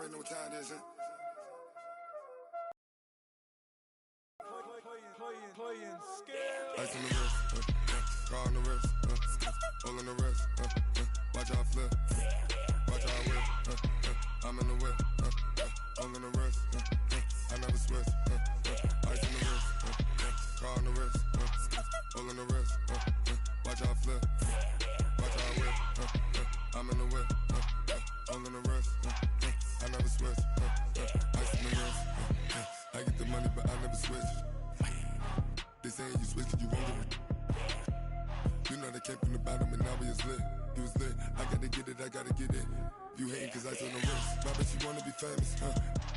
already know what time it is, huh? Playing scale. Ice on the wrist, car on the wrist, all on the wrist, watch how I flip, watch how I whip, I'm in the whip, all on the wrist, I never switch, ice on the wrist, car on the wrist, all on the wrist, watch how I flip, watch how I whip, I'm in the whip, all on the wrist, I never switch, ice on the wrist, I get the money but I never switch. They saying you switch 'cause you won't get it. You know they came from the bottom and now we is lit. You was lit, I gotta get it, I gotta get it. You hating 'cause ice on the wrist. My bitch, you wanna be famous,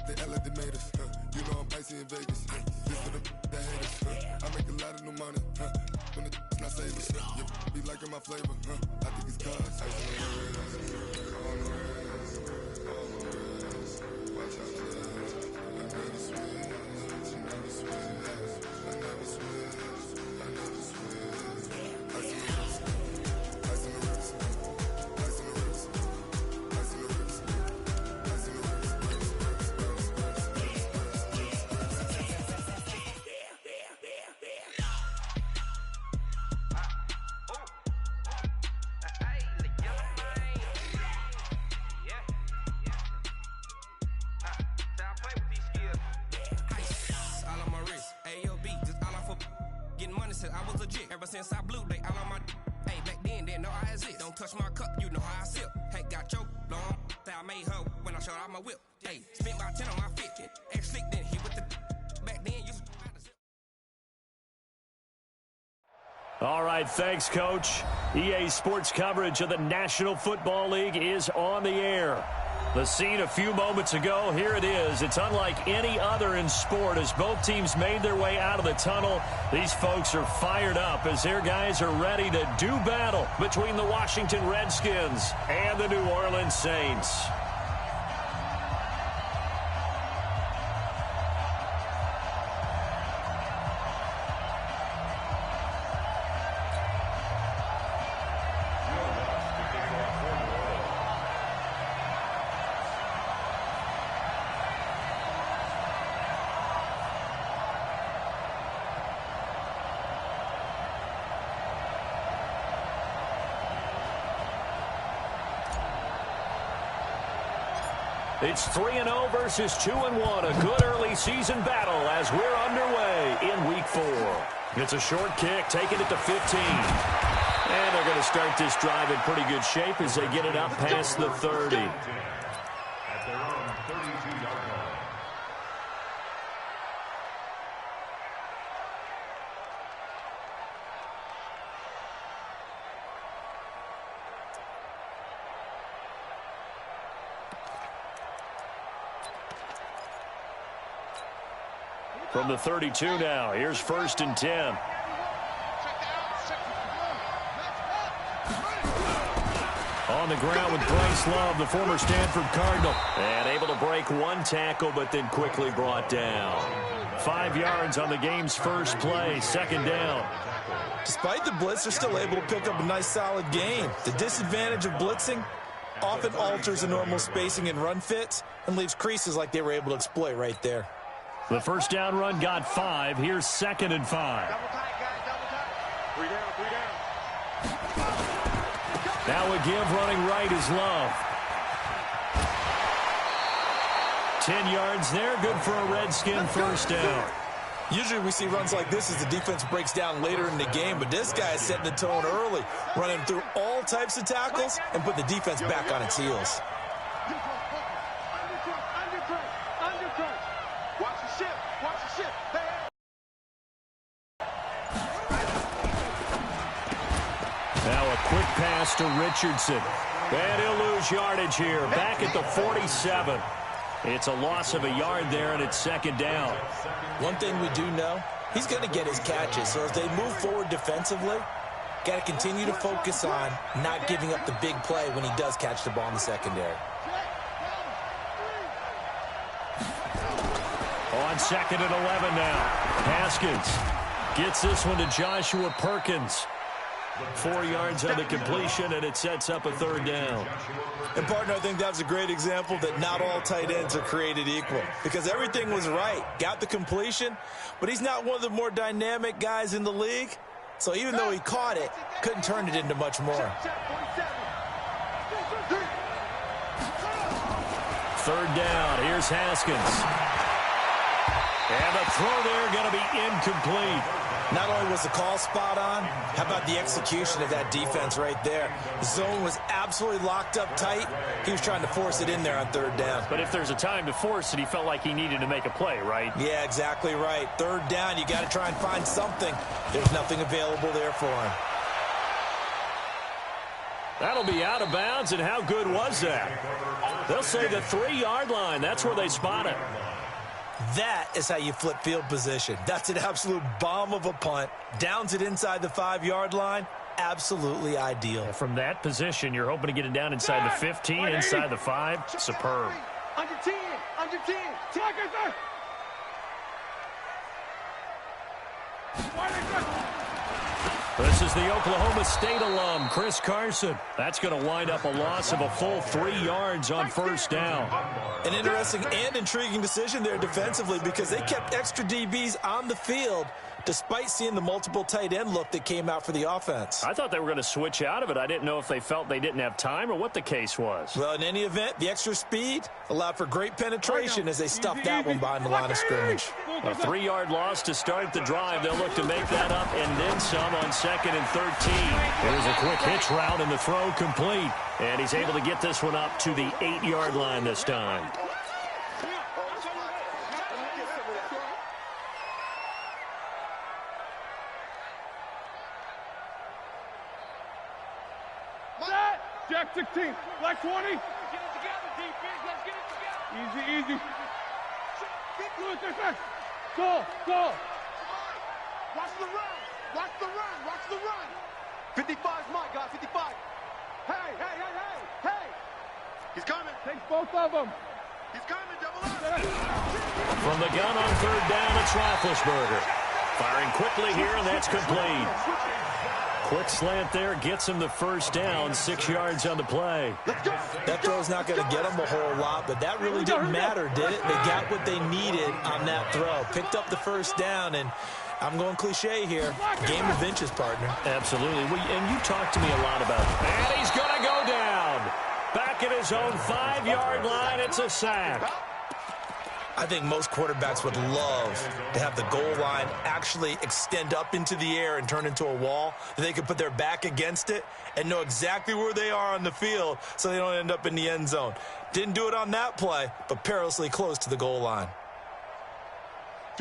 They act like they made us, You know I'm icy in Vegas, This for the that hate us, I make a lot of new money, When the not savers, You be liking my flavor, I think it's cause ice on the wrist, on the wrist, on the wrist. Watch out, I never switch, I never switch. I never switch, I never switch. Ice on the wrist, ice on the wrist, ice on the wrist, ice on the wrist, ice on the wrist, I was legit ever since I blew they all on my hey back then didn't know I exist. Don't touch my cup, you know how I sip. Hey, got choked long that I made her when I showed out my whip. Hey, spent about 10 on my fit. Ex slick then hit with the back then used to. All right, thanks, Coach. EA Sports coverage of the National Football League is on the air. The scene a few moments ago, here it is. It's unlike any other in sport as both teams made their way out of the tunnel. These folks are fired up as their guys are ready to do battle between the Washington Redskins and the New Orleans Saints. It's 3-0 versus 2-1. A good early season battle as we're underway in Week 4. It's a short kick, taking it to 15. And they're going to start this drive in pretty good shape as they get it up past the 30. At their own 32-yard line. From the 32 now, here's 1st and 10. On the ground with Bryce Love, the former Stanford Cardinal. And able to break one tackle, but then quickly brought down. 5 yards on the game's first play, 2nd down. Despite the blitz, they're still able to pick up a nice solid gain. The disadvantage of blitzing often alters the normal spacing and run fits and leaves creases like they were able to exploit right there. The first down run got 5. Here's 2nd and 5. Double tight, guys, double tight. 3 down, 3 down. Now a give running right is Love. 10 yards there, good for a Redskin first down. Usually we see runs like this as the defense breaks down later in the game, but this guy is setting the tone early, running through all types of tackles and put the defense back on its heels. Now a quick pass to Richardson. And he'll lose yardage here. Back at the 47. It's a loss of a yard there, and it's 2nd down. One thing we do know, he's going to get his catches. So as they move forward defensively, got to continue to focus on not giving up the big play when he does catch the ball in the secondary. On 2nd and 11 now. Haskins gets this one to Joshua Perkins. 4 yards on the completion, and it sets up a third down. And, partner, I think that's a great example that not all tight ends are created equal, because everything was right. Got the completion, but he's not one of the more dynamic guys in the league. So even though he caught it, couldn't turn it into much more. Third down. Here's Haskins. And the throw there going to be incomplete. Not only was the call spot on, how about the execution of that defense right there? The zone was absolutely locked up tight. He was trying to force it in there on third down. But if there's a time to force it, he felt like he needed to make a play, right? Yeah, exactly right. Third down, you got to try and find something. There's nothing available there for him. That'll be out of bounds, and how good was that? They'll say the 3-yard line. That's where they spot it. That is how you flip field position. That's an absolute bomb of a punt. Downs it inside the 5-yard line. Absolutely ideal. From that position, you're hoping to get it down inside the 15, inside the 5. Superb. Under 10. This is the Oklahoma State alum, Chris Carson. That's going to wind up a loss of a full 3 yards on first down. An interesting and intriguing decision there defensively, because they kept extra DBs on the field despite seeing the multiple tight end look that came out for the offense. I thought they were going to switch out of it. I didn't know if they felt they didn't have time or what the case was. Well, in any event, the extra speed allowed for great penetration as they stuffed that one behind the line of scrimmage. A 3-yard loss to start the drive. They'll look to make that up and then some on 2nd and 13. Here's a quick hitch route and the throw complete. And he's able to get this one up to the 8-yard line this time. Jack 16, black 20. Get it together, defense. Let's get it together. Easy. Go. Watch the run. 55's Mike, guys. 55. Hey. He's coming. Takes both of them. He's coming, double up. From the gun on third down, it's Roethlisberger. Firing quickly here, and that's complete. Quick slant there, gets him the first down, 6 yards on the play. That throw's not going to get them a whole lot, but that really didn't matter, did it? They got what they needed on that throw. Picked up the first down, and I'm going cliche here. Game of inches, partner. Absolutely. And you talked to me a lot about it. And he's going to go down. Back at his own 5-yard line, it's a sack. I think most quarterbacks would love to have the goal line actually extend up into the air and turn into a wall. They could put their back against it and know exactly where they are on the field so they don't end up in the end zone. Didn't do it on that play, but perilously close to the goal line.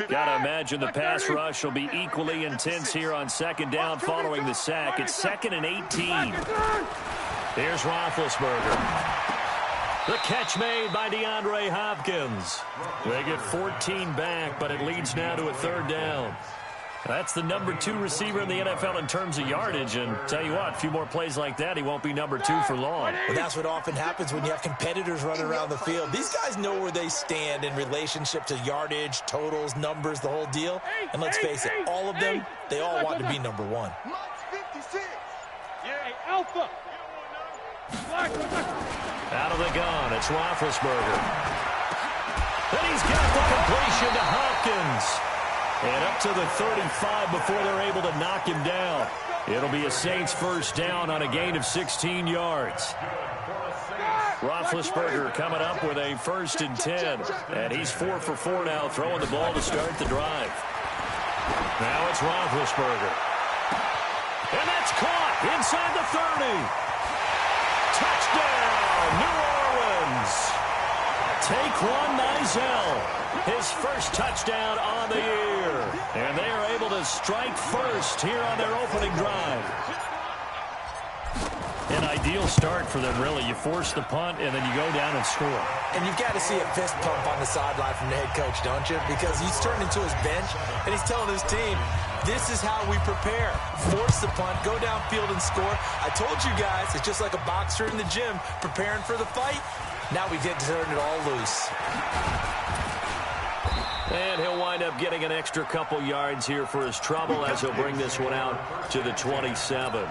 Got to imagine the pass rush will be equally intense here on 2nd down following the sack. It's 2nd and 18. Here's Roethlisberger. The catch made by DeAndre Hopkins. They get 14 back, but it leads now to a 3rd down. That's the number 2 receiver in the NFL in terms of yardage, and tell you what, a few more plays like that, he won't be number 2 for long. But that's what often happens when you have competitors running around the field. These guys know where they stand in relationship to yardage, totals, numbers, the whole deal. And let's face it, all of them, they all want to be number 1. Yeah, Alpha. Out of the gun, it's Roethlisberger. And he's got the completion to Hopkins. And up to the 35 before they're able to knock him down. It'll be a Saints first down on a gain of 16 yards. Roethlisberger coming up with a 1st and 10. And he's 4 for 4 now, throwing the ball to start the drive. Now it's Roethlisberger. And that's caught inside the 30. Touchdown, New Orleans. Taquan Mizell, his first touchdown on the year. And they are able to strike first here on their opening drive. An ideal start for them, really. You force the punt, and then you go down and score. And you've got to see a fist pump on the sideline from the head coach, don't you? Because he's turned into his bench, and he's telling his team, this is how we prepare. Force the punt, go downfield and score. I told you guys, it's just like a boxer in the gym preparing for the fight. Now we get to turn it all loose. And he'll wind up getting an extra couple yards here for his trouble as he'll bring this one out to the 27.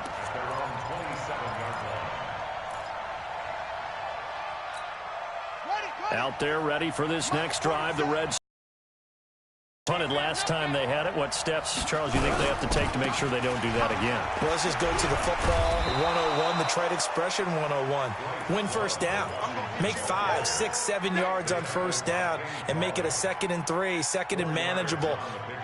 Out there ready for this next drive. The Reds punted last time they had it. What steps, Charles, you think they have to take to make sure they don't do that again? Well, let's just go to the football 101, the trite expression 101. Win first down. Make 5, 6, 7 yards on first down and make it a 2nd and 3, 2nd and manageable.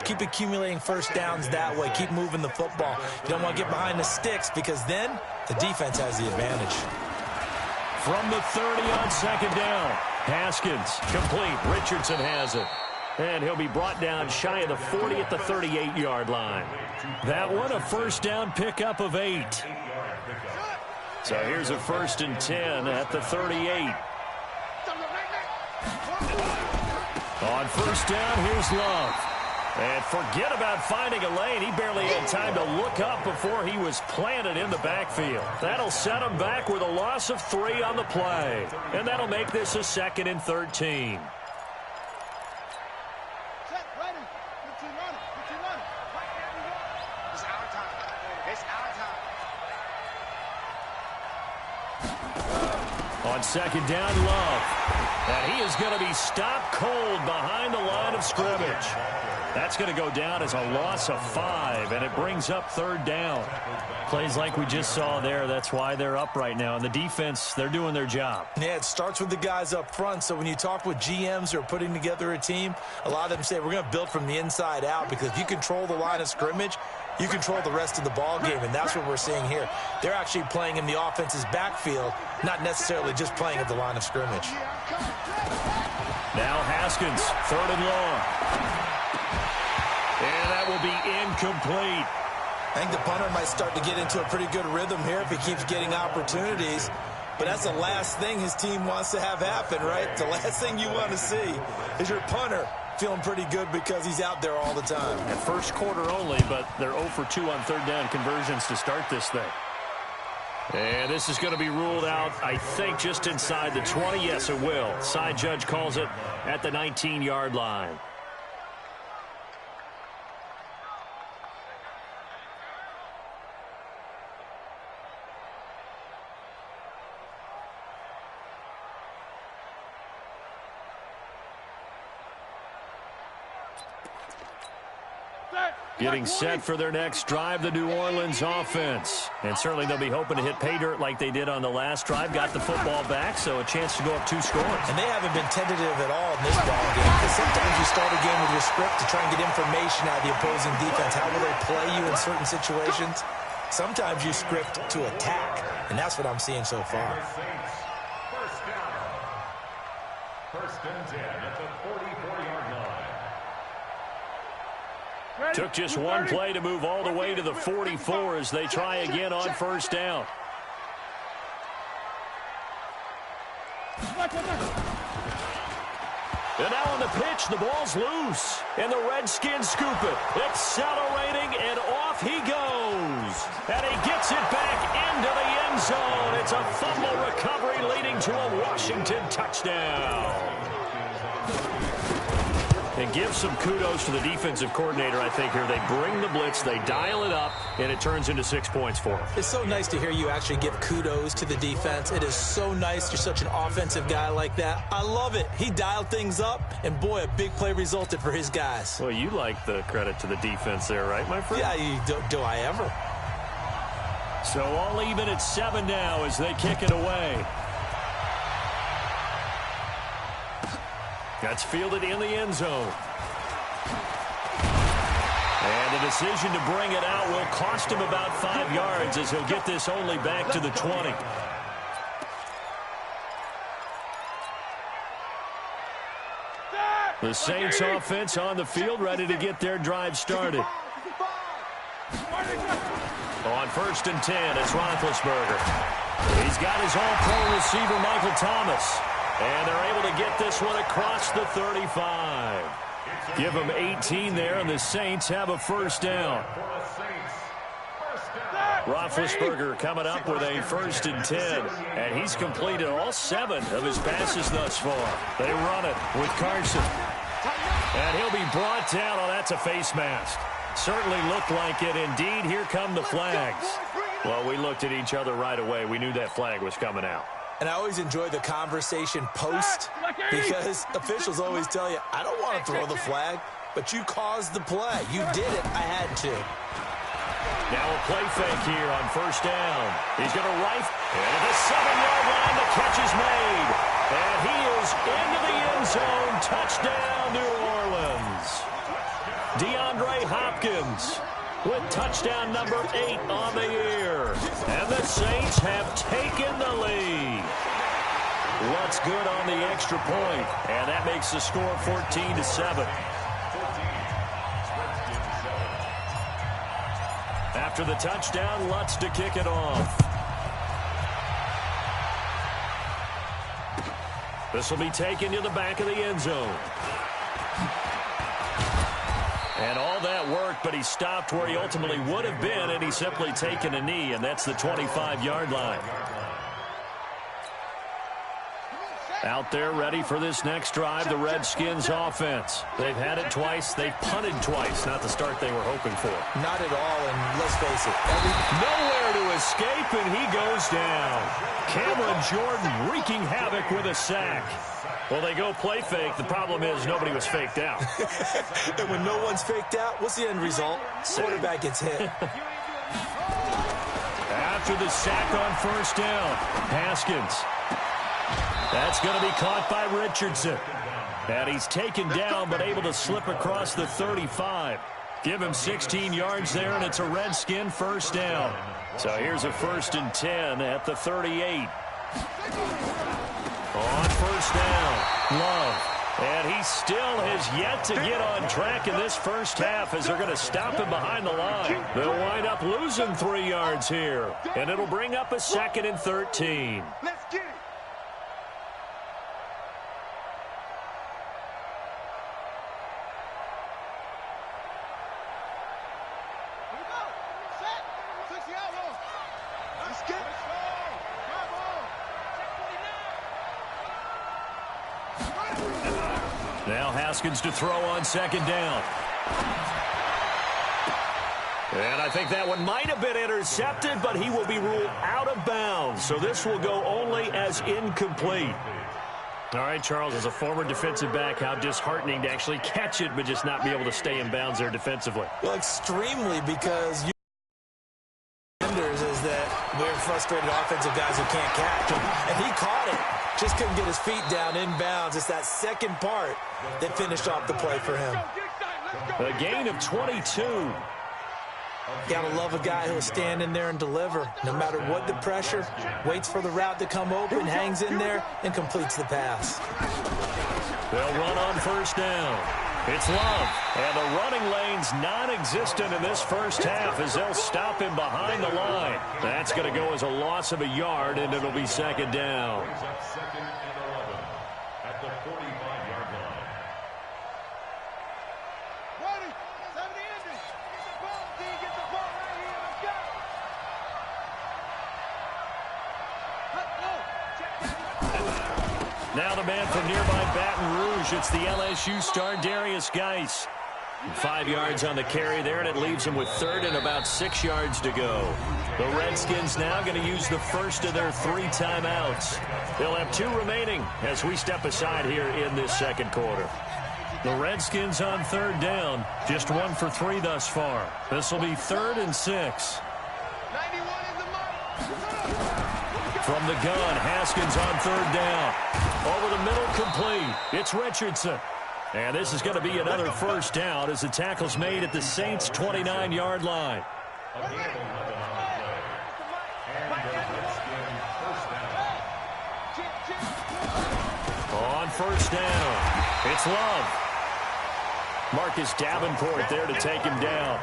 Keep accumulating first downs that way. Keep moving the football. You don't want to get behind the sticks because then the defense has the advantage. From the 30 on 2nd down. Haskins complete. Richardson has it. And he'll be brought down shy of the 40 at the 38-yard line. That one a first down pickup of 8. So here's a 1st and 10 at the 38. On first down, here's Love. And forget about finding a lane. He barely had time to look up before he was planted in the backfield. That'll set him back with a loss of 3 on the play. And that'll make this a 2nd and 13. On 2nd down, Love. And he is going to be stopped cold behind the line of scrimmage. That's going to go down as a loss of 5, and it brings up 3rd down. Plays like we just saw there. That's why they're up right now. And the defense, they're doing their job. Yeah, it starts with the guys up front. So when you talk with GMs who are putting together a team, a lot of them say we're going to build from the inside out because if you control the line of scrimmage, you control the rest of the ball game, and that's what we're seeing here. They're actually playing in the offense's backfield, not necessarily just playing at the line of scrimmage. Now Haskins, 3rd and long. And that will be incomplete. I think the punter might start to get into a pretty good rhythm here if he keeps getting opportunities. But that's the last thing his team wants to have happen, right? The last thing you want to see is your punter feeling pretty good because he's out there all the time. At first quarter only, but they're 0 for 2 on 3rd down conversions to start this thing. And this is going to be ruled out, I think, just inside the 20. Yes, it will. Side judge calls it at the 19-yard line. Getting set for their next drive, the New Orleans offense. And certainly they'll be hoping to hit pay dirt like they did on the last drive. Got the football back, so a chance to go up 2 scores. And they haven't been tentative at all in this ball game. Because sometimes you start a game with your script to try and get information out of the opposing defense. How will they play you in certain situations? Sometimes you script to attack, and that's what I'm seeing so far. First down. 1st and 10 at the 44-yard line. Took just one play to move all the way to the 44 as they try again on first down. And now on the pitch, the ball's loose. And the Redskins scoop it. Accelerating, and off he goes. And he gets it back into the end zone. It's a fumble recovery leading to a Washington touchdown. And give some kudos to the defensive coordinator, I think, here. They bring the blitz, they dial it up, and it turns into 6 points for them. It's so nice to hear you actually give kudos to the defense. It is so nice. You're such an offensive guy like that. I love it. He dialed things up, and, boy, a big play resulted for his guys. Well, you like the credit to the defense there, right, my friend? Yeah, do I ever? So all even at 7 now as they kick it away. That's fielded in the end zone. And the decision to bring it out will cost him about 5 yards as he'll get this only back to the 20. The Saints offense on the field, ready to get their drive started. On 1st and 10, it's Roethlisberger. He's got his all-pro receiver, Michael Thomas. And they're able to get this one across the 35. Give them 18 there, and the Saints have a first down. Roethlisberger coming up with a 1st and 10. And he's completed all 7 of his passes thus far. They run it with Carson. And he'll be brought down. Oh, that's a face mask. Certainly looked like it. Indeed, here come the flags. Well, we looked at each other right away. We knew that flag was coming out. And I always enjoy the conversation post because officials always tell you, I don't want to throw the flag, but you caused the play. You did it. I had to. Now a play fake here on first down. He's going to rifle. And at the 7-yard line, the catch is made. And he is into the end zone. Touchdown, New Orleans. DeAndre Hopkins with touchdown number 8 on the year. And the Saints have taken the lead. What's good on the extra point? And that makes the score 14-7. After the touchdown, Lutz to kick it off. This will be taken to the back of the end zone. And all that worked, but he stopped where he ultimately would have been, and he's simply taken a knee, and that's the 25-yard line. Out there ready for this next drive, the Redskins offense. They've had it twice. They've punted twice. Not the start they were hoping for. Not at all, and let's face it. Nowhere to escape, and he goes down. Cameron Jordan wreaking havoc with a sack. Well, they go play fake. The problem is nobody was faked out. And when no one's faked out, what's the end result? Quarterback gets hit. After the sack on first down, Haskins. That's going to be caught by Richardson. And he's taken down but able to slip across the 35. Give him 16 yards there, and it's a Redskin first down. So here's a 1st and 10 at the 38. On first down, Love. And he still has yet to get on track in this first half as they're going to stop him behind the line. They'll wind up losing 3 yards here. And it'll bring up a 2nd and 13. Let's get it. Now Haskins to throw on 2nd down. And I think that one might have been intercepted, but he will be ruled out of bounds. So this will go only as incomplete. All right, Charles, as a former defensive back, how disheartening to actually catch it, but just not be able to stay in bounds there defensively. Well, extremely, because is that we're frustrated offensive guys who can't catch. And he caught it. Just couldn't get his feet down in bounds. It's that second part that finished off the play for him. A gain of 22. Gotta love a guy who'll stand in there and deliver. No matter what the pressure, waits for the route to come open, hangs in there, and completes the pass. They'll run on first down. It's Love, and the running lane's non-existent in this first half as they'll stop him behind the line. That's going to go as a loss of a yard, and it'll be 2nd down. Second and 11 at the 45-yard line. 20, 70 inches. Get the ball, D. Get the ball right here. Let's go. Now the man from nearby Baton Rouge, it's the LSU star Darius Geis. 5 yards on the carry there, and it leaves him with 3rd and about 6 yards to go. The Redskins now going to use the first of their 3 timeouts. They'll have 2 remaining as we step aside here in this second quarter. The Redskins on 3rd down, just 1 for 3 thus far. This will be 3rd and 6. 91 in the mark. From the gun, Haskins on 3rd down. Over the middle, complete. It's Richardson. And this is going to be another first down as the tackle's made at the Saints' 29-yard line. On first down, it's Love. Marcus Davenport there to take him down.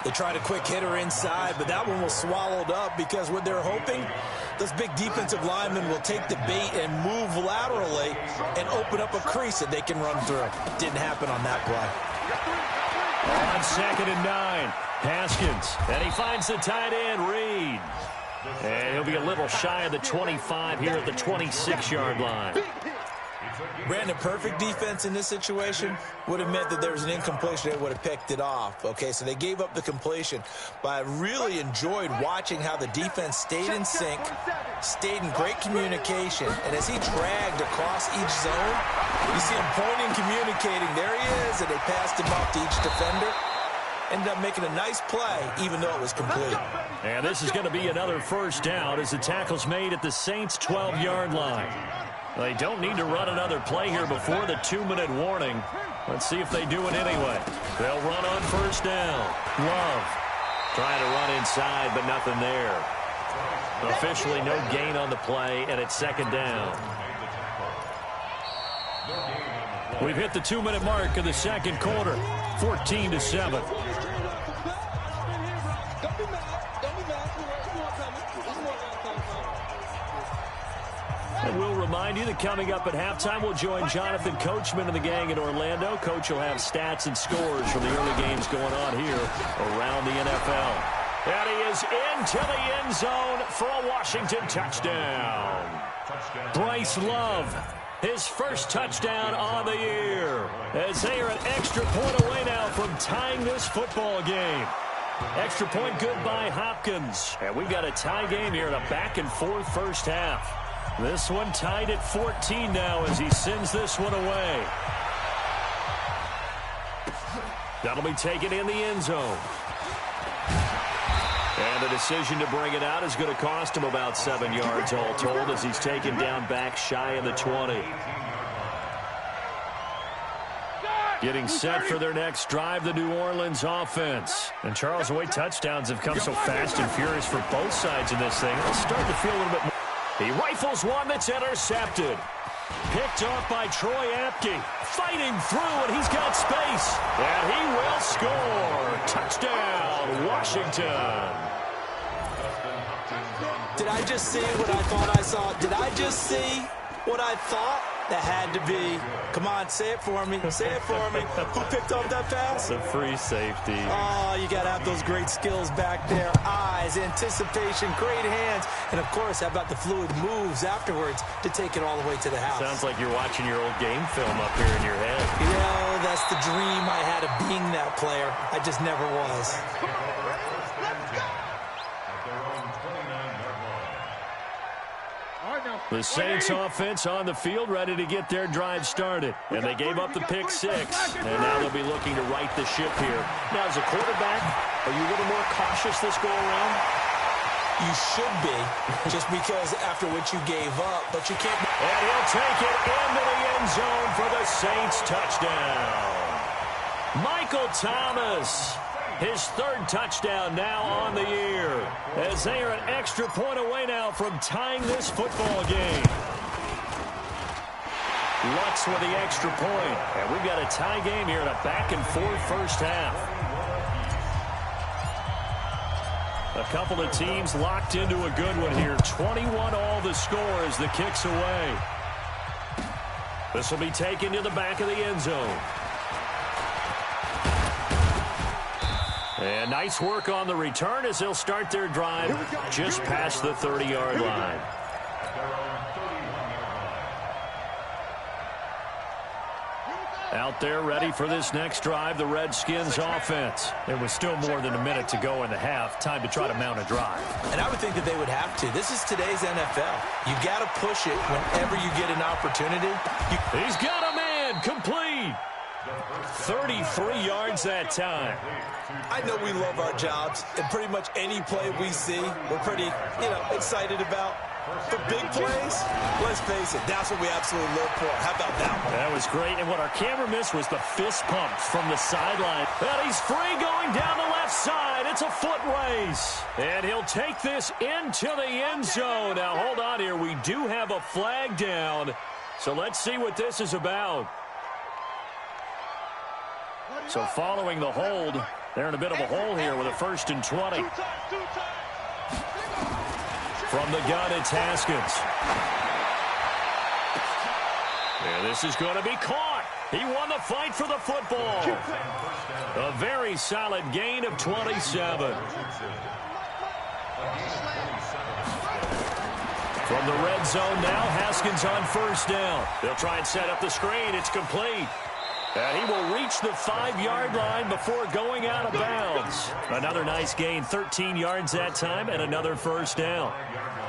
They tried a quick hitter inside, but that one was swallowed up because what they're hoping, those big defensive linemen will take the bait and move laterally and open up a crease that they can run through. Didn't happen on that play. On 2nd and 9, Haskins, and he finds the tight end, Reed. And he'll be a little shy of the 25 here at the 26-yard line. Brandon, perfect defense in this situation would have meant that there was an incompletion. They would have picked it off. Okay, so they gave up the completion. But I really enjoyed watching how the defense stayed in sync, stayed in great communication. And as he dragged across each zone, you see him pointing, communicating. There he is, and they passed him off to each defender. Ended up making a nice play, even though it was complete. And this is going to be another first down as the tackle's made at the Saints' 12-yard line. They don't need to run another play here before the 2-minute warning. Let's see if they do it anyway. They'll run on first down. Love trying to run inside, but nothing there. Officially no gain on the play, and it's second down. We've hit the 2-minute mark of the second quarter, 14-7. And we'll remind you that coming up at halftime, we'll join Jonathan Coachman and the gang in Orlando. Coach will have stats and scores from the early games going on here around the NFL. And he is into the end zone for a Washington touchdown. Bryce Love, his first touchdown on the year, as they are an extra point away now from tying this football game. Extra point good by Hopkins. And we've got a tie game here in a back-and-forth first half. This one tied at 14 now as he sends this one away. That'll be taken in the end zone. And the decision to bring it out is going to cost him about 7 yards all told as he's taken down back shy of the 20. Getting set for their next drive, the New Orleans offense. And Charles, the way touchdowns have come so fast and furious for both sides in this thing, it's starting to feel a little bit more. He rifles one that's intercepted. Picked off by Troy Apke. Fighting through, and he's got space. And he will score. Touchdown, Washington. Did I just see what I thought I saw? Did I just see what I thought? That had to be. Come on, say it for me. Say it for me. Who picked up that pass? The free safety. Oh, you got to have those great skills back there. Eyes, anticipation, great hands. And, of course, how about the fluid moves afterwards to take it all the way to the house? Sounds like you're watching your old game film up here in your head. You know, that's the dream I had of being that player. I just never was. The Saints offense on the field, ready to get their drive started. And they gave up the pick six. And now they'll be looking to right the ship here. Now, as a quarterback, are you a little more cautious this go-around? You should be, just because after what you gave up, but you can't. And he'll take it into the end zone for the Saints touchdown. Michael Thomas, his third touchdown now on the year, as they are an extra point away now from tying this football game. Lutz with the extra point, and we've got a tie game here in a back-and-forth first half. A couple of teams locked into a good one here. 21 all the score as the kick's away. This will be taken to the back of the end zone. And nice work on the return as they'll start their drive just past the 30-yard line. Out there ready for this next drive, the Redskins offense. There was still more than a minute to go in the half. Time to try to mount a drive. And I would think that they would have to. This is today's NFL. You got to push it whenever you get an opportunity. He's got a man, complete. 33 yards that time. I know we love our jobs, and pretty much any play we see, we're pretty, excited about. But big plays, let's face it, that's what we absolutely live for. How about that one? That was great, and what our camera missed was the fist pumps from the sideline. And he's free going down the left side. It's a foot race. And he'll take this into the end zone. Now, hold on here. We do have a flag down, so let's see what this is about. So following the hold, they're in a bit of a hole here with a 1st and 20. From the gun, it's Haskins. And this is going to be caught. He won the fight for the football. A very solid gain of 27. From the red zone now, Haskins on first down. They'll try and set up the screen. It's complete. And he will reach the 5-yard line before going out of bounds. Another nice gain, 13 yards that time, and another first down.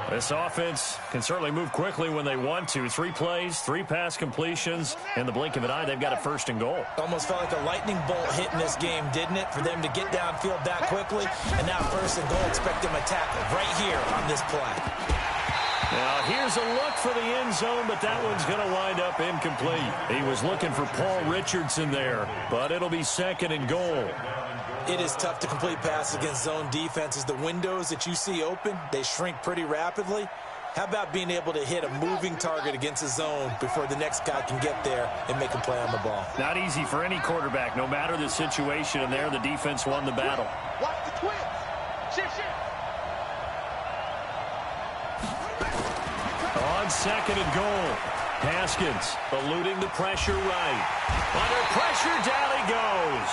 This offense can certainly move quickly when they want to. 3 plays, 3 pass completions. In the blink of an eye, they've got a first and goal. Almost felt like a lightning bolt hit in this game, didn't it? For them to get downfield that quickly. And now first and goal, expect them to tackle right here on this play. Now, here's a look for the end zone, but that one's going to wind up incomplete. He was looking for Paul Richardson there, but it'll be second and goal. It is tough to complete passes against zone defenses. The windows that you see open, they shrink pretty rapidly. How about being able to hit a moving target against a zone before the next guy can get there and make a play on the ball? Not easy for any quarterback, no matter the situation, and there the defense won the battle. Watch the twins. Shift. On second and goal, Haskins eluding the pressure right. Under pressure, down he goes.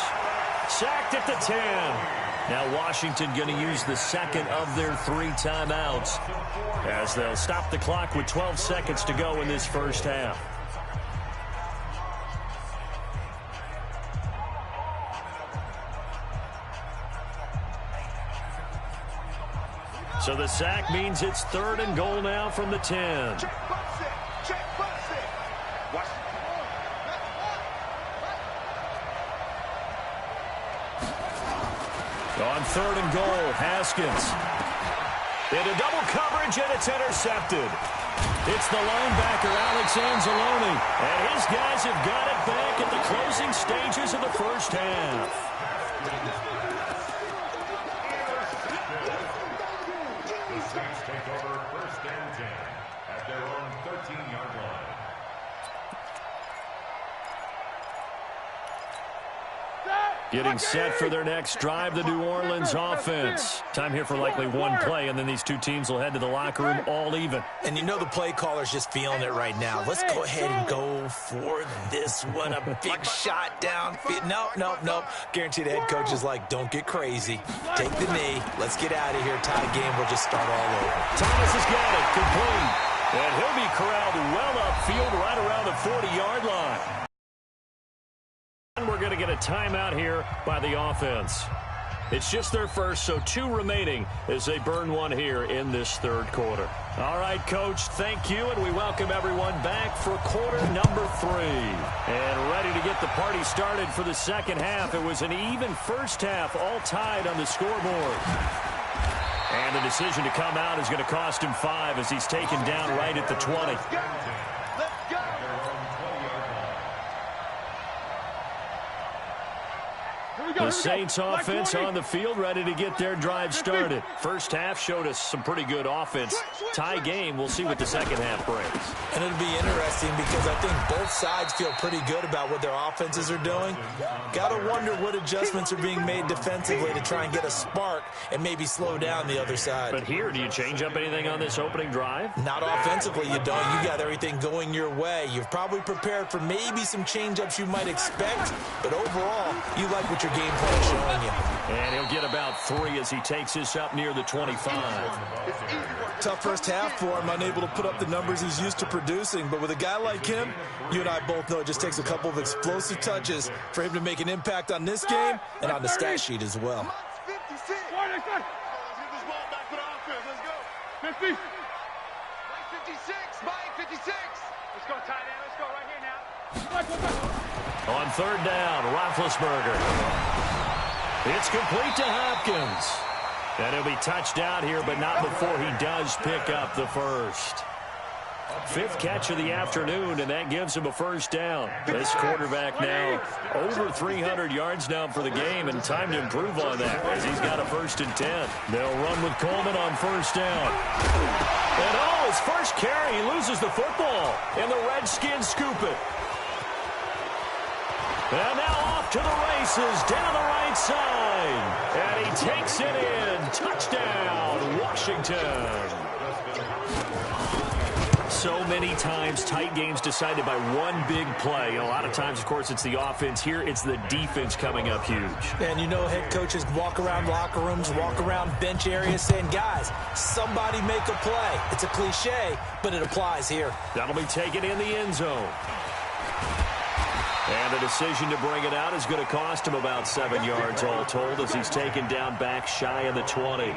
Sacked at the 10. Now Washington going to use the second of their 3 timeouts as they'll stop the clock with 12 seconds to go in this first half. So the sack means it's third and goal now from the 10. Check bus it. Watch. On third and goal, Haskins. Into double coverage, and it's intercepted. It's the linebacker, Alex Anzalone. And his guys have got it back at the closing stages of the first half. Saints take over first and 10 at their own 13-yard line. Getting set for their next drive, the New Orleans offense. Time here for likely one play, and then these two teams will head to the locker room all even. And you know the play caller's just feeling it right now. Let's go ahead and go for this one. A big shot downfield. Nope. Guarantee the head coach is like, don't get crazy. Take the knee. Let's get out of here. Tie game will just start all over. Thomas has got it. Complete. And he'll be corralled well upfield right around the 40-yard line. We're going to get a timeout here by the offense. It's just their first, so 2 remaining as they burn one here in this third quarter. All right, Coach, thank you, and we welcome everyone back for quarter number 3. And ready to get the party started for the second half. It was an even first half, all tied on the scoreboard. And the decision to come out is going to cost him 5 as he's taken down right at the 20. The Saints offense on the field, ready to get their drive started. First half showed us some pretty good offense. Tie game, we'll see what the second half brings. And it'll be interesting because I think both sides feel pretty good about what their offenses are doing. Got to wonder what adjustments are being made defensively to try and get a spark and maybe slow down the other side. But here, do you change up anything on this opening drive? Not offensively, you don't. You got everything going your way. You've probably prepared for maybe some change-ups you might expect, but overall, you like what your game plan is showing you. And he'll get about 3 as he takes this up near the 25. Tough first half for him, unable to put up the numbers he's used to producing. But with a guy like him, you and I both know it just takes a couple of explosive touches for him to make an impact on this game and on the stat sheet as well. 56. Let's get this ball back for the offense. Let's go. 50. Mike 56. Mike 56. Let's go, tight end. Let's go right here now. On third down, Roethlisberger. It's complete to Hopkins. And he'll be touched out here, but not before he does pick up the first. 5th catch of the afternoon, and that gives him a first down. This quarterback now over 300 yards now for the game, and time to improve on that as he's got a 1st and 10. They'll run with Coleman on first down. And his first carry, he loses the football, and the Redskins scoop it. And now off to the races down the right side. And he takes it in. Touchdown, Washington. so many times tight games decided by one big play. A lot of times, of course, it's the offense. Here, it's the defense coming up huge. And you know head coaches walk around locker rooms, walk around bench areas saying, guys, somebody make a play. It's a cliche, but it applies here. That'll be taken in the end zone. And the decision to bring it out is going to cost him about 7 yards all told as he's taken down back shy of the 20.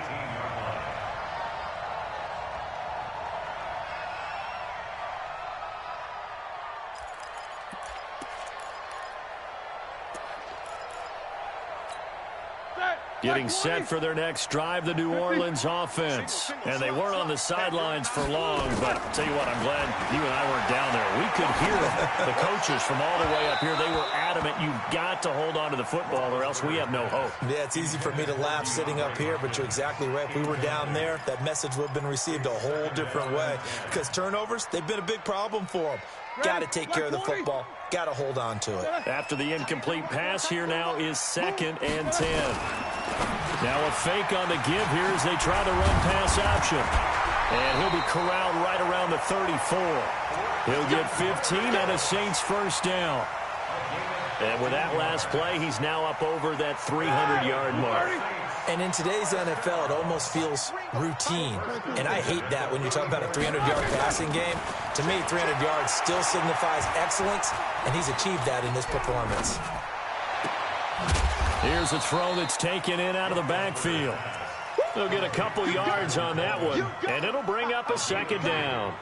Getting set for their next drive, the New Orleans offense. And they weren't on the sidelines for long, but I'll tell you what, I'm glad you and I weren't down there. We could hear the coaches from all the way up here. They were adamant, you've got to hold on to the football or else we have no hope. Yeah, it's easy for me to laugh sitting up here, but you're exactly right. If we were down there, that message would have been received a whole different way. Because turnovers, they've been a big problem for them. Got to take care of the football. Got to hold on to it. After the incomplete pass, here now is 2nd and 10. Now a fake on the give here as they try the run pass option. And he'll be corralled right around the 34. He'll get 15 on a Saints first down. And with that last play, he's now up over that 300-yard mark. And in today's NFL, it almost feels routine. And I hate that when you talk about a 300-yard passing game. To me, 300 yards still signifies excellence, and he's achieved that in this performance. Here's a throw that's taken in out of the backfield. They'll get a couple yards on that one, and it'll bring up a 2nd down.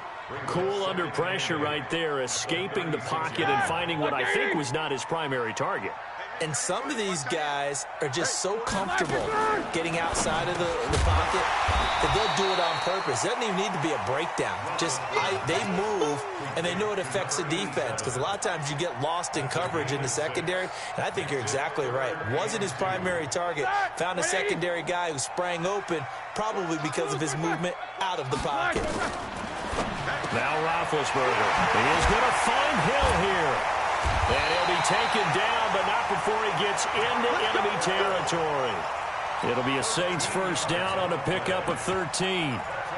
Cool under pressure right there, escaping the pocket and finding what I think was not his primary target. And some of these guys are just so comfortable getting outside of the pocket that they'll do it on purpose. It doesn't even need to be a breakdown. They move, and they know it affects the defense because a lot of times you get lost in coverage in the secondary, and I think you're exactly right. Wasn't his primary target. Found a secondary guy who sprang open, probably because of his movement out of the pocket. Now Roethlisberger. He is going to find Hill here. And he'll be taken down, but not before he gets into enemy territory. It'll be a Saints first down on a pickup of 13.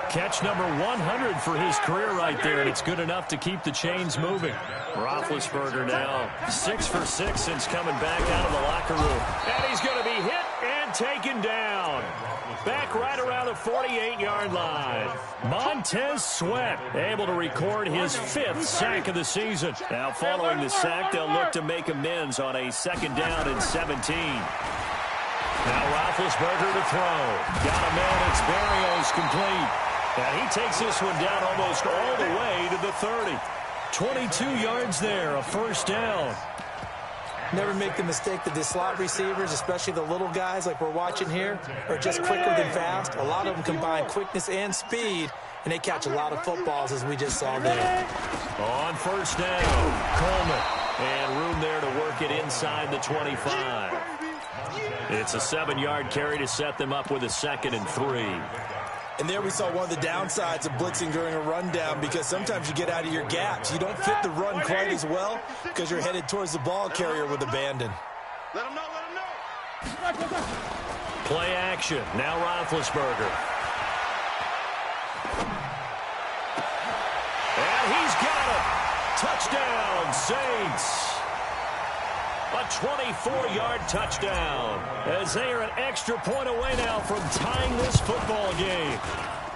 Catch number 100 for his career right there, and it's good enough to keep the chains moving. Roethlisberger now 6 for 6 since coming back out of the locker room. And he's going to be hit and taken down. Back right around the 48-yard line. Montez Sweat able to record his 5th sack of the season. Now following the sack, they'll look to make amends on a 2nd down and 17. Now Roethlisberger to throw. Got a man, it's Berrios complete. And he takes this one down almost all the way to the 30. 22 yards there, a first down. Never make the mistake that the slot receivers, especially the little guys like we're watching here, are just quicker than fast. A lot of them combine quickness and speed, and they catch a lot of footballs, as we just saw there. On first down, Coleman. And room there to work it inside the 25. It's a 7-yard carry to set them up with a 2nd and 3. And there we saw one of the downsides of blitzing during a rundown because sometimes you get out of your gaps. You don't fit the run quite as well because you're headed towards the ball carrier with abandon. Let him know, let him know. Play action. Now Roethlisberger. And he's got it. Touchdown, Saints. A 24-yard touchdown as they are an extra point away now from tying this football game.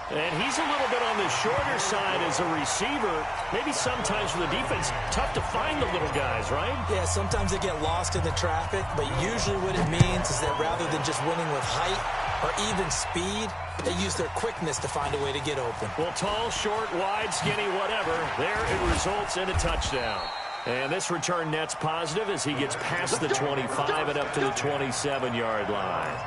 And he's a little bit on the shorter side as a receiver. Maybe sometimes for the defense, tough to find the little guys, right? Yeah, sometimes they get lost in the traffic, but usually what it means is that rather than just winning with height or even speed, they use their quickness to find a way to get open. Well, tall, short, wide, skinny, whatever, there it results in a touchdown. And this return net's positive as he gets past the 25 and up to the 27-yard line.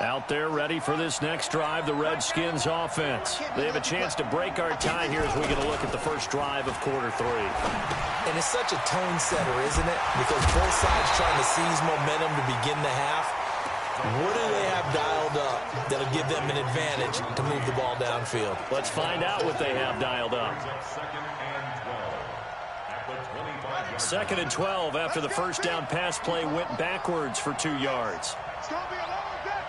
Out there ready for this next drive, the Redskins offense. They have a chance to break our tie here as we get a look at the first drive of quarter 3. And it's such a tone setter, isn't it? Because both sides trying to seize momentum to begin the half. What do they have dialed up that'll give them an advantage to move the ball downfield? Let's find out what they have dialed up. 2nd and 12 after the first down pass play went backwards for 2 yards. It's going to be a long day.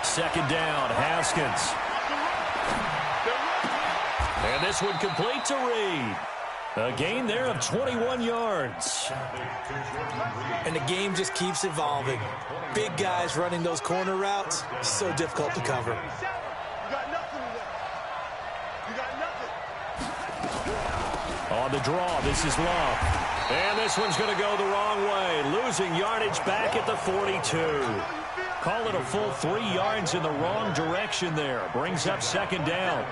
2nd down, Haskins. And this one complete to Reed. A gain there of 21 yards. And the game just keeps evolving. Big guys running those corner routes, so difficult to cover. You got nothing left. You got nothing. On the draw, this is Love. And this one's going to go the wrong way. Losing yardage back at the 42. Call it a full 3 yards in the wrong direction there. Brings up 2nd down.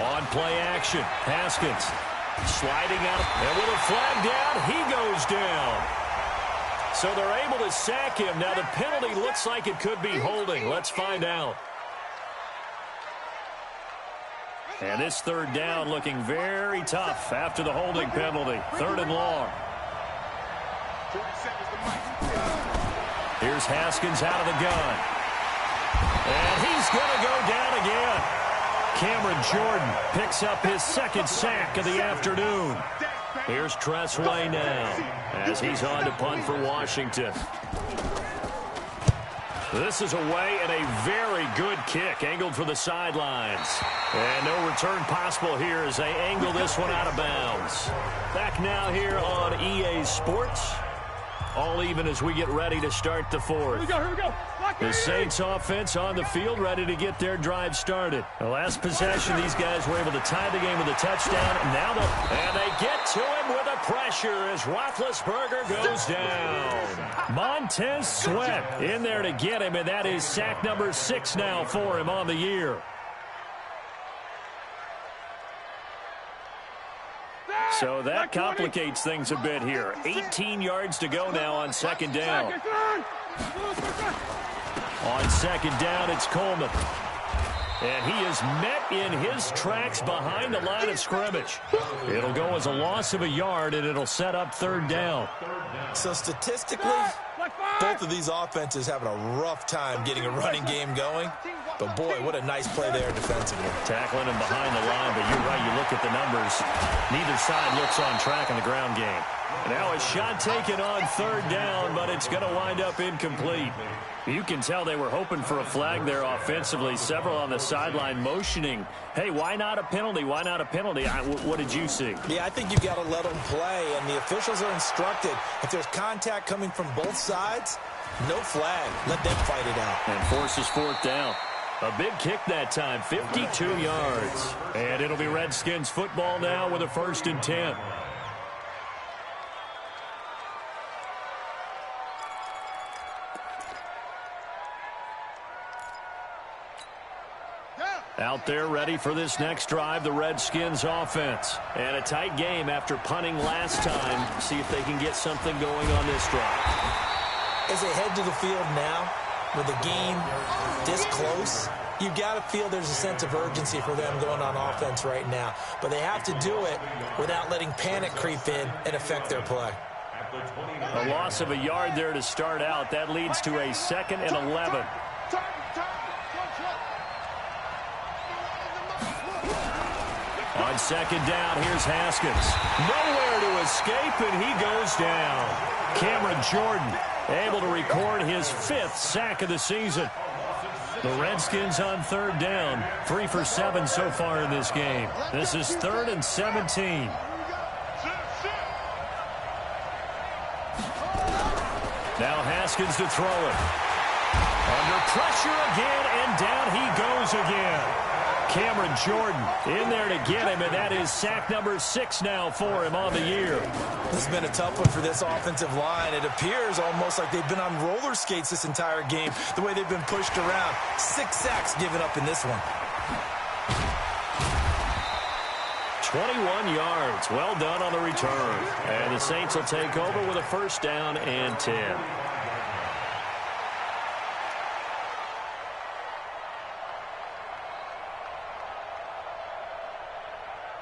On play action, Haskins sliding out, and with a flag down, he goes down. So they're able to sack him. Now the penalty looks like it could be holding. Let's find out. And this 3rd down looking very tough after the holding penalty. 3rd and long. Here's Haskins out of the gun. And he's going to go down again. Cameron Jordan picks up his 2nd sack of the afternoon. Here's Tressway now as he's on to punt for Washington. This is away and a very good kick angled for the sidelines. And no return possible here as they angle this one out of bounds. Back now here on EA Sports. All even as we get ready to start the 4th. Here we go. The Saints offense on the field ready to get their drive started. The last possession, these guys were able to tie the game with a touchdown. And they get to him with a pressure as Roethlisberger goes down. Montez Sweat in there to get him, and that is sack number 6 now for him on the year. So that complicates things a bit here. 18 yards to go now on 2nd down. On 2nd down, it's Coleman. And he is met in his tracks behind the line of scrimmage. It'll go as a loss of a yard, and it'll set up 3rd down. So statistically, both of these offenses having a rough time getting a running game going. But, boy, what a nice play there defensively. Tackling him behind the line, but you're right, you look at the numbers. Neither side looks on track in the ground game. Now a shot taken on 3rd down, but it's going to wind up incomplete. You can tell they were hoping for a flag there offensively. Several on the sideline motioning, hey, why not a penalty? Why not a penalty? What did you see? Yeah, I think you've got to let them play, and the officials are instructed. If there's contact coming from both sides, no flag. Let them fight it out. And forces 4th down. A big kick that time, 52 yards. And it'll be Redskins football now with a 1st and 10. Out there ready for this next drive, the Redskins offense. And a tight game after punting last time. See if they can get something going on this drive. As they head to the field now, with the game this close, you've got to feel there's a sense of urgency for them going on offense right now. But they have to do it without letting panic creep in and affect their play. A loss of a yard there to start out. That leads to a 2nd and 11. On 2nd down, here's Haskins. Nowhere to escape, and he goes down. Cameron Jordan able to record his 5th sack of the season. The Redskins on 3rd down, 3 for 7 so far in this game. This is 3rd and 17. Now Haskins to throw it. Under pressure again, and down he goes again. Cameron Jordan in there to get him, and that is sack number 6 now for him on the year. This has been a tough one for this offensive line. It appears almost like they've been on roller skates this entire game, the way they've been pushed around. 6 sacks given up in this one. 21 yards. Well done on the return. And the Saints will take over with a 1st down and 10.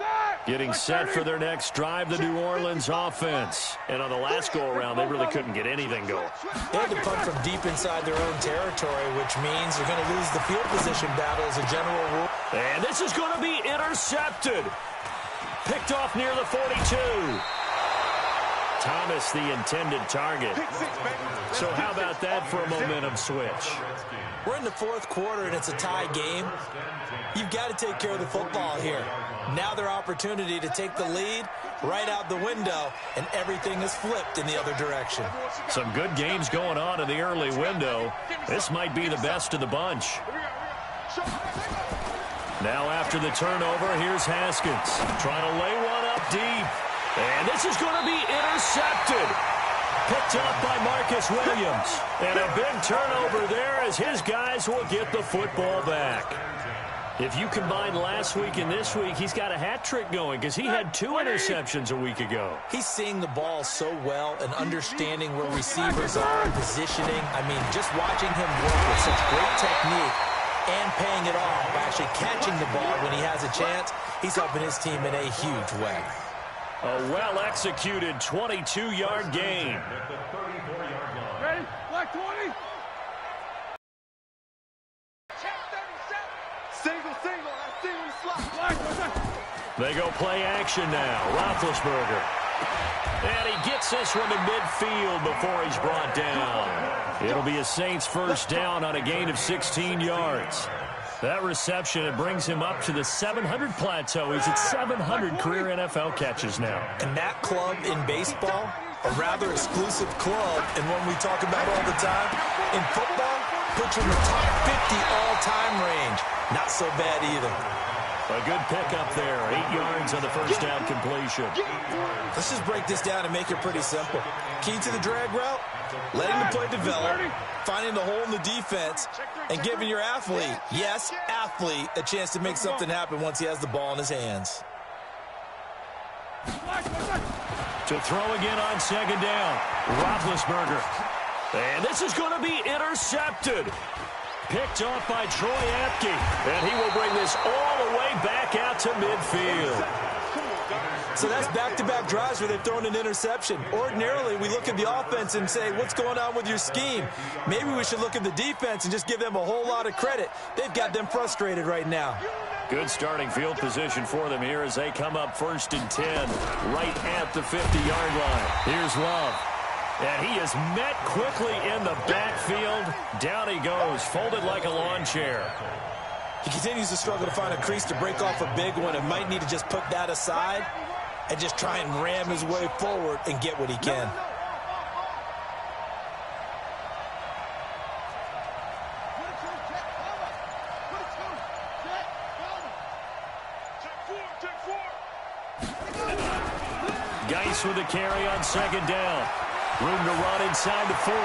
Start! Getting set for their next drive, the New Orleans offense. And on the last go-around, they really couldn't get anything going. They had to punt from deep inside their own territory, which means they're going to lose the field position battle as a general rule. And this is going to be intercepted. Picked off near the 42. Thomas, the intended target. So how about that for a momentum switch? We're in the fourth quarter, and it's a tie game. You've got to take care of the football here. Now their opportunity to take the lead right out the window, and everything is flipped in the other direction. Some good games going on in the early window. This might be the best of the bunch. Now after the turnover, here's Haskins trying to lay one up deep. And this is going to be intercepted. Picked up by Marcus Williams. And a big turnover there as his guys will get the football back. If you combine last week and this week, he's got a hat trick going because he had 2 interceptions a week ago. He's seeing the ball so well and understanding where receivers are and positioning. I mean, just watching him work with such great technique and paying it off by actually catching the ball when he has a chance, he's helping his team in a huge way. A well-executed 22-yard gain. Ready? Black 20. Single, that's single slot. Black, they go play action now. Roethlisberger. And he gets this one to midfield before he's brought down. It'll be a Saints first down on a gain of 16 yards. That reception, it brings him up to the 700 plateau. He's at 700 career NFL catches now. And that club in baseball, a rather exclusive club, and one we talk about all the time, in football, puts you in the top 50 all-time range. Not so bad either. A good pickup there. 8 yards on the first down completion. Let's just break this down and make it pretty simple. Key to the drag route, letting the play develop, finding the hole in the defense, and giving your athlete, yes, athlete, a chance to make something happen once he has the ball in his hands. To throw again on second down, Roethlisberger. And this is going to be intercepted. Picked off by Troy Apke. And he will bring this all the way back out to midfield. So that's back-to-back drives where they've thrown an interception. Ordinarily, we look at the offense and say, what's going on with your scheme? Maybe we should look at the defense and just give them a whole lot of credit. They've got them frustrated right now. Good starting field position for them here as they come up 1st and 10 right at the 50-yard line. Here's Love. And he is met quickly in the backfield. Down he goes, folded like a lawn chair. He continues to struggle to find a crease to break off a big one and might need to just put that aside and just try and ram his way forward and get what he can. Geis with the carry on second down. Room to run inside the 40.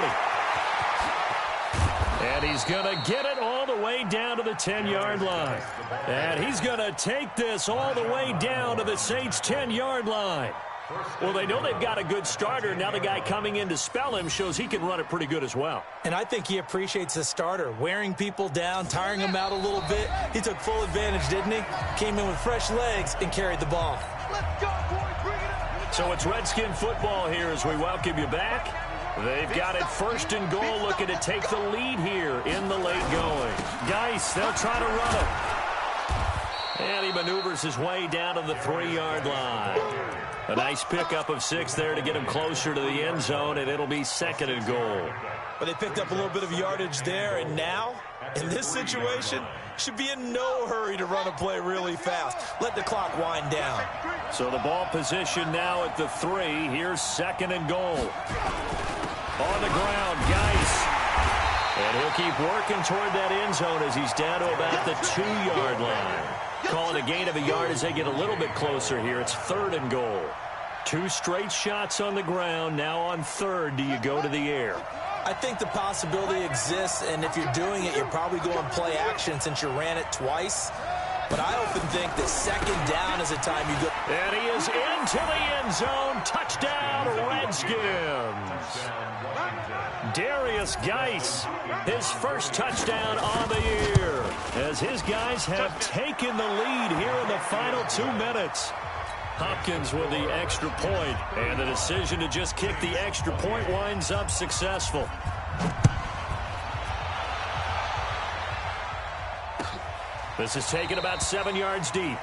And he's going to get it all the way down to the 10-yard line. And he's going to take this all the way down to the Saints' 10-yard line. Well, they know they've got a good starter. Now the guy coming in to spell him shows he can run it pretty good as well. And I think he appreciates the starter, wearing people down, tiring them out a little bit. He took full advantage, didn't he? Came in with fresh legs and carried the ball. Let's go, boys. Bring it up. So it's Redskin football here as we welcome you back. They've got it 1st and goal, looking to take the lead here in the late going. Geis, they'll try to run it. And he maneuvers his way down to the 3-yard line. A nice pickup of 6 there to get him closer to the end zone, and it'll be 2nd and goal. But they picked up a little bit of yardage there, and now, in this situation, should be in no hurry to run a play really fast. Let the clock wind down. So the ball position now at the 3. Here's 2nd and goal. On the ground, Geis. And he'll keep working toward that end zone as he's down to about the 2-yard line. Calling a gain of a yard as they get a little bit closer here. It's 3rd and goal. 2 straight shots on the ground. Now on 3rd, do you go to the air? I think the possibility exists, and if you're doing it, you're probably going play action since you ran it twice. But I often think that 2nd down is the time you go. And he is into the end zone. Touchdown, Redskins. Darius Geis, his first touchdown on the year, as his guys have taken the lead here in the final 2 minutes. Hopkins with the extra point, and the decision to just kick the extra point winds up successful. This is taken about 7 yards deep.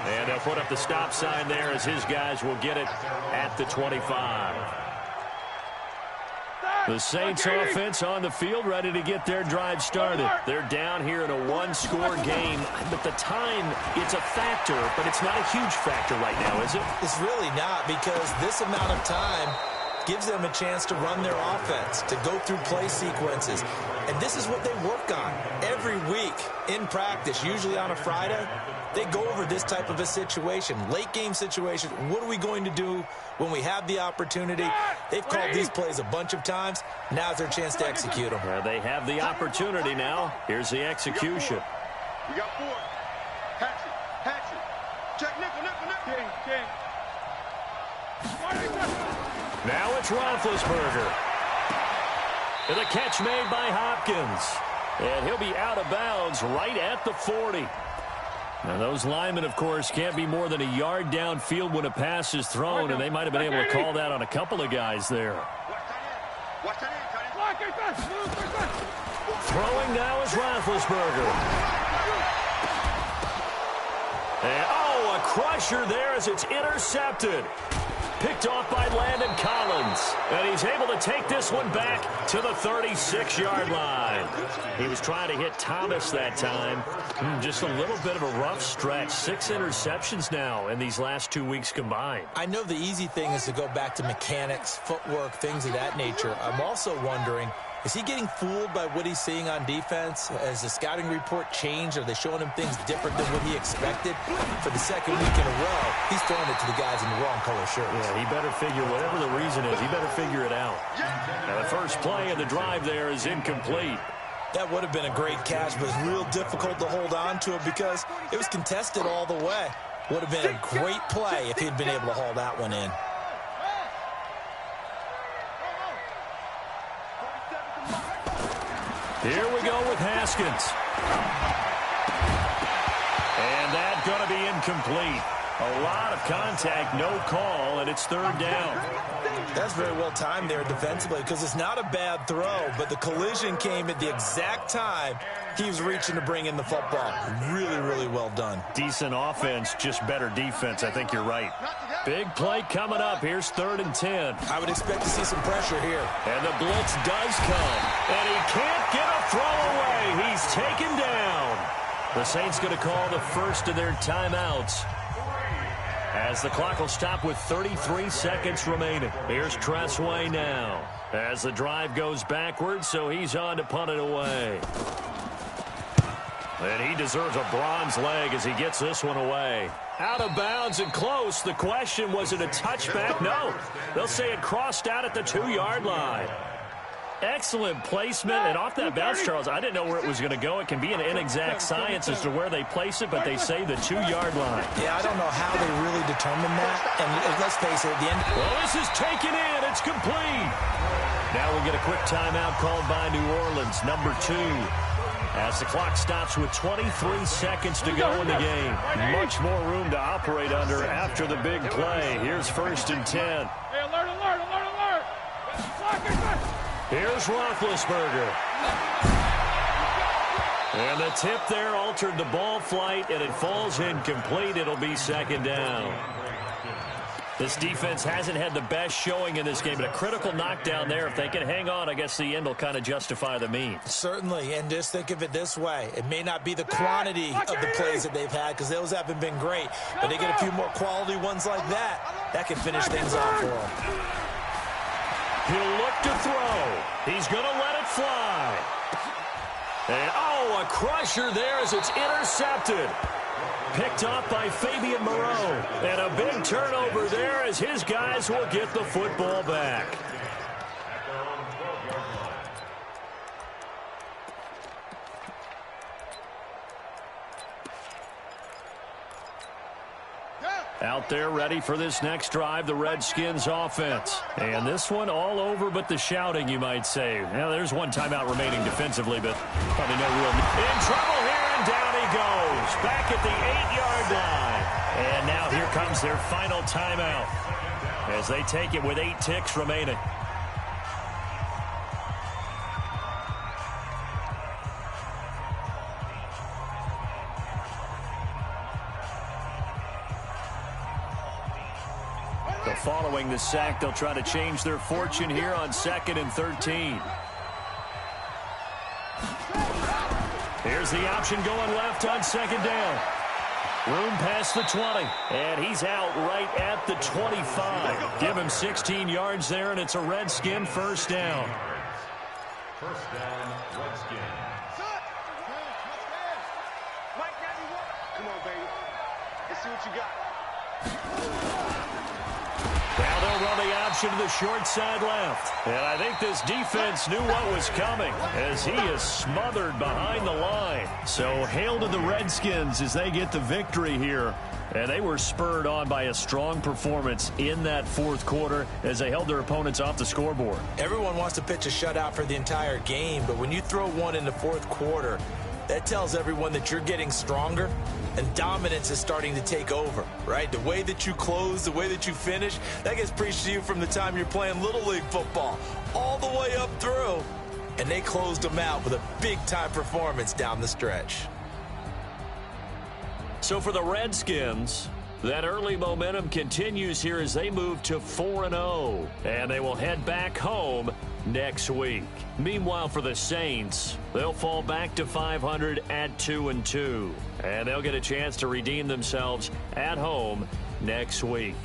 And they'll put up the stop sign there as his guys will get it at the 25. The Saints offense on the field ready to get their drive started. They're down here in a one-score game. But the time, it's a factor, but it's not a huge factor right now, is it? It's really not, because this amount of time gives them a chance to run their offense, to go through play sequences. And this is what they work on every week in practice, usually on a Friday. They go over this type of a situation, late game situation. What are we going to do when we have the opportunity? They've called these plays a bunch of times. Now's their chance to execute them. Well, they have the opportunity now. Here's the execution. We got 4. Hatchet. Check nickel. King. Now it's Roethlisberger. And the catch made by Hopkins. And he'll be out of bounds right at the 40. Now, those linemen, of course, can't be more than a yard downfield when a pass is thrown, and they might have been able to call that on a couple of guys there. Throwing now is Roethlisberger. And, a crusher there as it's intercepted. Picked off by Landon Collins. And he's able to take this one back to the 36-yard line. He was trying to hit Thomas that time. Just a little bit of a rough stretch. 6 interceptions now in these last 2 weeks combined. I know the easy thing is to go back to mechanics, footwork, things of that nature. I'm also wondering, is he getting fooled by what he's seeing on defense? Has the scouting report changed? Are they showing him things different than what he expected? For the second week in a row, he's throwing it to the guys in the wrong color shirts. Yeah, he better figure, whatever the reason is, he better figure it out. Now, the first play of the drive there is incomplete. That would have been a great catch, but it's real difficult to hold on to it because it was contested all the way. Would have been a great play if he'd been able to haul that one in. Here we go with Haskins. And that's going to be incomplete. A lot of contact, no call, and it's third down. That's very well timed there defensively because it's not a bad throw, but the collision came at the exact time he was reaching to bring in the football. Really, really well done. Decent offense, just better defense. I think you're right. Big play coming up. Here's 3rd and 10. I would expect to see some pressure here. And the blitz does come. And he can't get a throw away. He's taken down. The Saints going to call the first of their timeouts, as the clock will stop with 33 seconds remaining. Here's Tressway now as the drive goes backwards, so he's on to punt it away. And he deserves a bronze leg as he gets this one away. Out of bounds and close. The question, was it a touchback? No. They'll say it crossed out at the 2-yard line. Excellent placement, and off that bounce, Charles, I didn't know where it was going to go. It can be an inexact science as to where they place it, but they say the 2-yard line. Yeah, I don't know how they really determine that. And let's face it, at the end... Well, this is taken in. It's complete. Now we'll get a quick timeout called by New Orleans, number 2. As the clock stops with 23 seconds to go in the game. Much more room to operate under after the big play. Here's 1st and 10. Hey, alert! Here's Roethlisberger. And the tip there altered the ball flight, and it falls incomplete. It'll be 2nd down. This defense hasn't had the best showing in this game, but a critical knockdown there. If they can hang on, I guess the end will kind of justify the means. Certainly, and just think of it this way. It may not be the quantity of the plays that they've had, because those haven't been great, but they get a few more quality ones like that. That can finish things off for them. He'll look to throw. He's going to let it fly. And, a crusher there as it's intercepted. Picked off by Fabian Moreau. And a big turnover there as his guys will get the football back. Out there ready for this next drive, the Redskins offense. And this one all over but the shouting, you might say. Now, there's one timeout remaining defensively, but probably no real... In trouble here, and down he goes. Back at the 8-yard line. And now here comes their final timeout as they take it with 8 ticks remaining. Following the sack, they'll try to change their fortune here on 2nd and 13. Here's the option going left on 2nd down. Room past the 20, and he's out right at the 25. Give him 16 yards there, and it's a Redskin first down. First down, Redskin. Come on, baby. Let's see what you got. Now they'll run the option to the short side left. And I think this defense knew what was coming as he is smothered behind the line. So hail to the Redskins as they get the victory here. And they were spurred on by a strong performance in that fourth quarter as they held their opponents off the scoreboard. Everyone wants to pitch a shutout for the entire game, but when you throw one in the fourth quarter, that tells everyone that you're getting stronger and dominance is starting to take over, right? The way that you close, the way that you finish, that gets preached to you from the time you're playing Little League football all the way up through. And they closed them out with a big-time performance down the stretch. So for the Redskins, that early momentum continues here as they move to 4-0. And they will head back home next week. Meanwhile, for the Saints, they'll fall back to 500 at 2-2. And they'll get a chance to redeem themselves at home next week.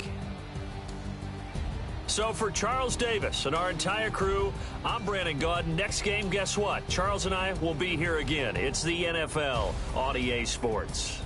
So for Charles Davis and our entire crew, I'm Brandon Gaudin. Next game, guess what? Charles and I will be here again. It's the NFL on EA Sports.